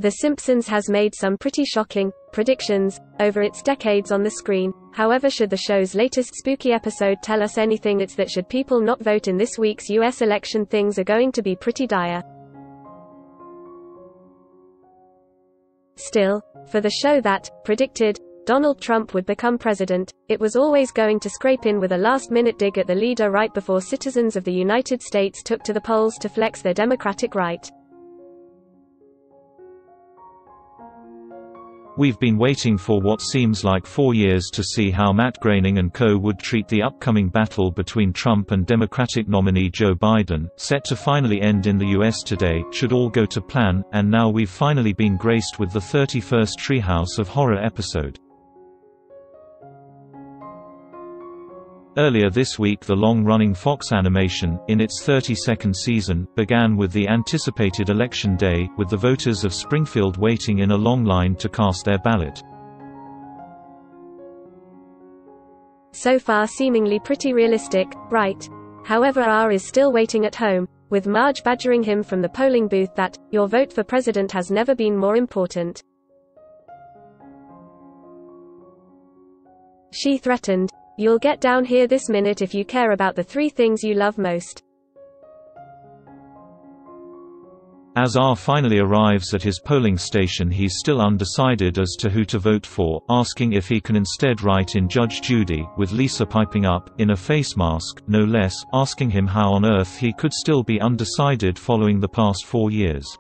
The Simpsons has made some pretty shocking predictions over its decades on the screen. However, should the show's latest spooky episode tell us anything, it's that should people not vote in this week's US election, things are going to be pretty dire. Still, for the show that predicted Donald Trump would become president, it was always going to scrape in with a last-minute dig at the leader right before citizens of the United States took to the polls to flex their Democratic right. We've been waiting for what seems like 4 years to see how Matt Groening and co. would treat the upcoming battle between Trump and Democratic nominee Joe Biden, set to finally end in the US today, should all go to plan, and now we've finally been graced with the 31st Treehouse of Horror episode. Earlier this week, the long-running Fox animation, in its 32nd season, began with the anticipated Election Day, with the voters of Springfield waiting in a long line to cast their ballot. So far seemingly pretty realistic, right? However, R is still waiting at home, with Marge badgering him from the polling booth that, "Your vote for president has never been more important." She threatened, "You'll get down here this minute if you care about the 3 things you love most." As R finally arrives at his polling station, he's still undecided as to who to vote for, asking if he can instead write in Judge Judy, with Lisa piping up, in a face mask, no less, asking him how on earth he could still be undecided following the past 4 years.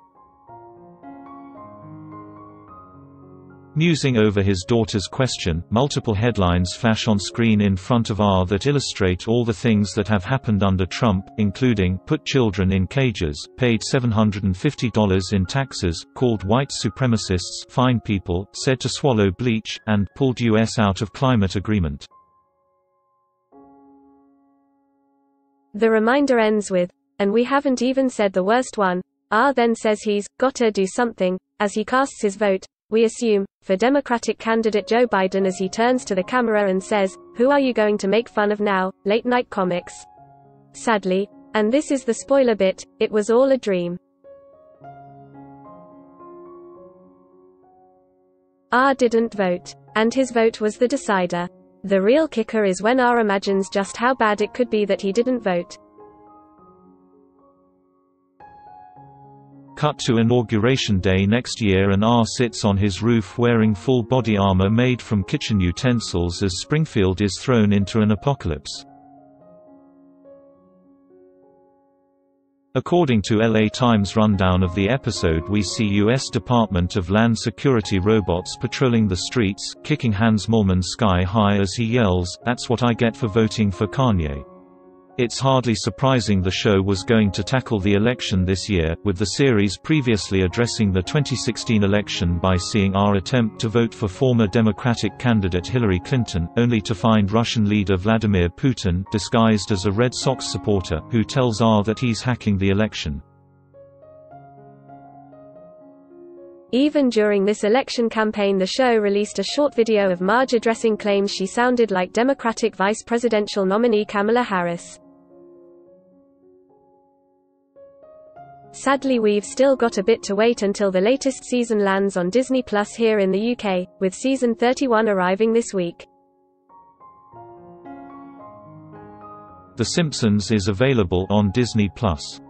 Musing over his daughter's question, multiple headlines flash on screen in front of R that illustrate all the things that have happened under Trump, including, put children in cages, paid $750 in taxes, called white supremacists, fined people, said to swallow bleach, and pulled US out of climate agreement. The reminder ends with, "And we haven't even said the worst one." R then says he's gotta do something, as he casts his vote, we assume, for Democratic candidate Joe Biden, as he turns to the camera and says, "Who are you going to make fun of now, late-night comics?" Sadly, and this is the spoiler bit, it was all a dream. R didn't vote. And his vote was the decider. The real kicker is when R imagines just how bad it could be that he didn't vote. Cut to Inauguration Day next year, and R sits on his roof wearing full body armor made from kitchen utensils as Springfield is thrown into an apocalypse. According to LA Times rundown of the episode, we see U.S. Department of Land Security robots patrolling the streets, kicking Hans Moleman sky high as he yells, "That's what I get for voting for Kanye." It's hardly surprising the show was going to tackle the election this year, with the series previously addressing the 2016 election by seeing R attempt to vote for former Democratic candidate Hillary Clinton, only to find Russian leader Vladimir Putin, disguised as a Red Sox supporter, who tells R that he's hacking the election. Even during this election campaign, the show released a short video of Marge addressing claims she sounded like Democratic vice presidential nominee Kamala Harris. Sadly, we've still got a bit to wait until the latest season lands on Disney Plus here in the UK, with season 31 arriving this week. The Simpsons is available on Disney Plus.